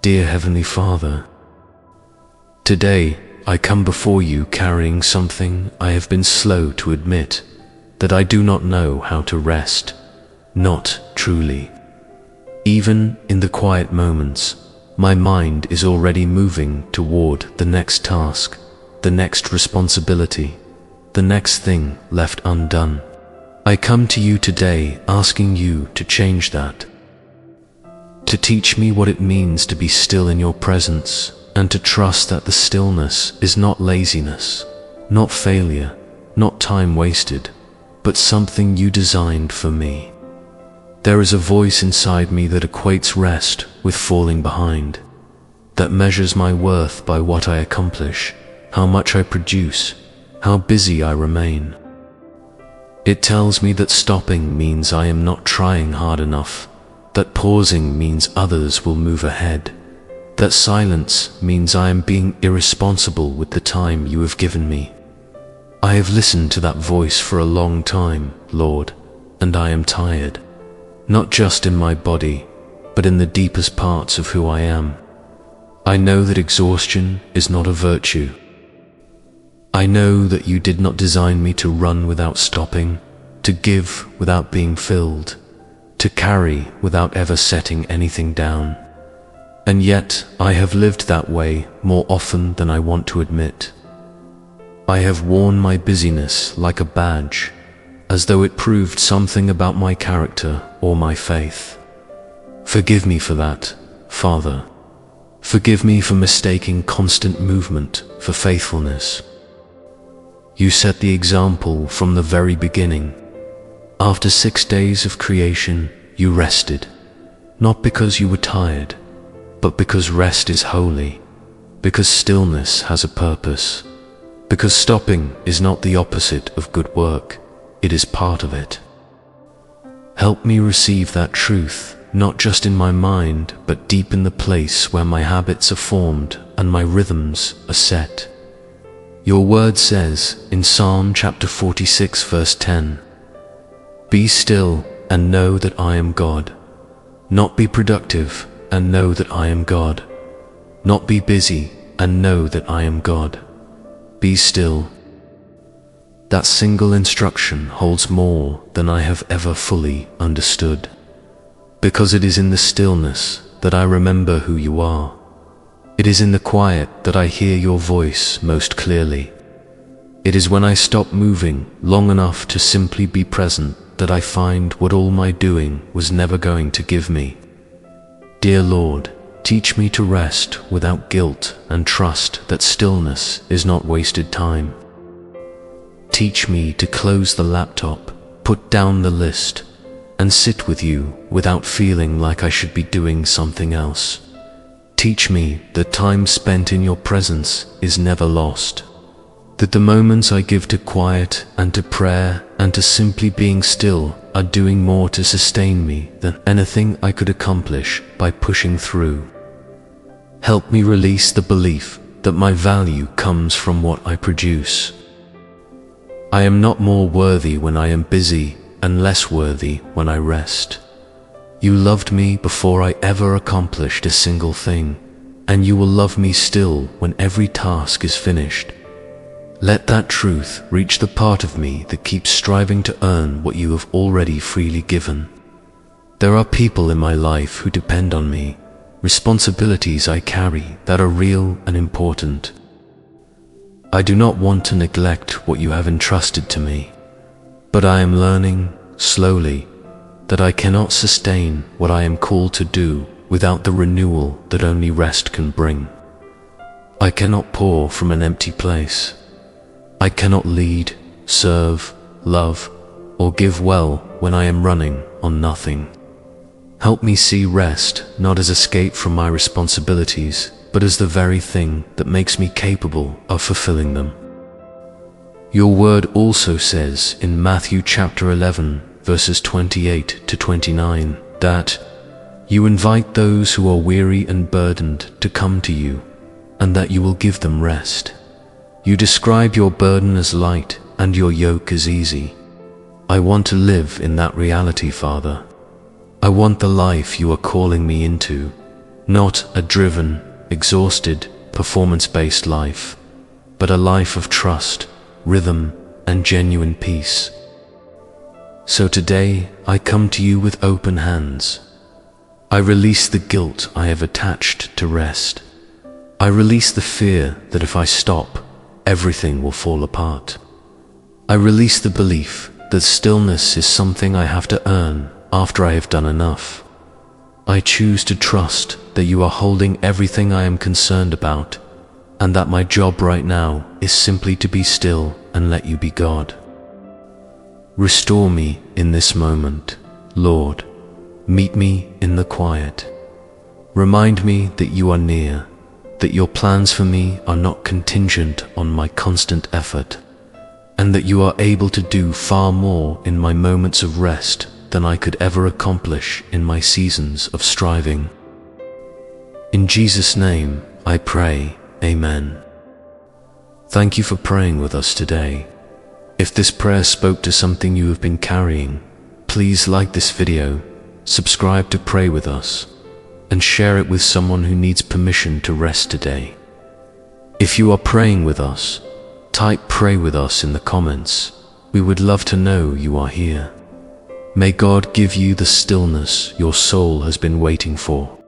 Dear Heavenly Father, today I come before you carrying something I have been slow to admit, that I do not know how to rest, not truly. Even in the quiet moments, my mind is already moving toward the next task, the next responsibility, the next thing left undone. I come to you today asking you to change that, to teach me what it means to be still in your presence, and to trust that the stillness is not laziness, not failure, not time wasted, but something you designed for me. There is a voice inside me that equates rest with falling behind, that measures my worth by what I accomplish, how much I produce, how busy I remain. It tells me that stopping means I am not trying hard enough, that pausing means others will move ahead, that silence means I am being irresponsible with the time you have given me. I have listened to that voice for a long time, Lord, and I am tired, not just in my body, but in the deepest parts of who I am. I know that exhaustion is not a virtue. I know that you did not design me to run without stopping, to give without being filled, to carry without ever setting anything down. And yet I have lived that way more often than I want to admit. I have worn my busyness like a badge, as though it proved something about my character or my faith. Forgive me for that, Father. Forgive me for mistaking constant movement for faithfulness. You set the example from the very beginning. After 6 days of creation, you rested, not because you were tired, but because rest is holy, because stillness has a purpose, because stopping is not the opposite of good work, it is part of it. Help me receive that truth, not just in my mind, but deep in the place where my habits are formed and my rhythms are set. Your word says in Psalm chapter 46 verse 10, "Be still and know that I am God. Not be productive and know that I am God. Not be busy and know that I am God. Be still." That single instruction holds more than I have ever fully understood, because it is in the stillness that I remember who you are. It is in the quiet that I hear your voice most clearly. It is when I stop moving long enough to simply be present that I find what all my doing was never going to give me. Dear Lord, teach me to rest without guilt and trust that stillness is not wasted time. Teach me to close the laptop, put down the list, and sit with you without feeling like I should be doing something else. Teach me that time spent in your presence is never lost, that the moments I give to quiet and to prayer and to simply being still are doing more to sustain me than anything I could accomplish by pushing through. Help me release the belief that my value comes from what I produce. I am not more worthy when I am busy and less worthy when I rest. You loved me before I ever accomplished a single thing, and you will love me still when every task is finished. Let that truth reach the part of me that keeps striving to earn what you have already freely given. There are people in my life who depend on me, responsibilities I carry that are real and important. I do not want to neglect what you have entrusted to me, but I am learning, slowly, that I cannot sustain what I am called to do without the renewal that only rest can bring. I cannot pour from an empty place. I cannot lead, serve, love, or give well when I am running on nothing. Help me see rest not as escape from my responsibilities, but as the very thing that makes me capable of fulfilling them. Your word also says in Matthew chapter 11, verses 28 to 29, that you invite those who are weary and burdened to come to you, and that you will give them rest. You describe your burden as light and your yoke as easy. I want to live in that reality, Father. I want the life you are calling me into, Not a driven, exhausted, performance-based life, but a life of trust, rhythm, and genuine peace. So today, I come to you with open hands. I release the guilt I have attached to rest. I release the fear that if I stop, everything will fall apart. I release the belief that stillness is something I have to earn after I have done enough. I choose to trust that you are holding everything I am concerned about, and that my job right now is simply to be still and let you be God. Restore me in this moment, Lord. Meet me in the quiet. Remind me that you are near, that your plans for me are not contingent on my constant effort, and that you are able to do far more in my moments of rest than I could ever accomplish in my seasons of striving. In Jesus' name, I pray, Amen. Thank you for praying with us today. If this prayer spoke to something you have been carrying, please like this video, subscribe to Pray With Us, and share it with someone who needs permission to rest today. If you are praying with us, type Pray With Us in the comments. We would love to know you are here. May God give you the stillness your soul has been waiting for.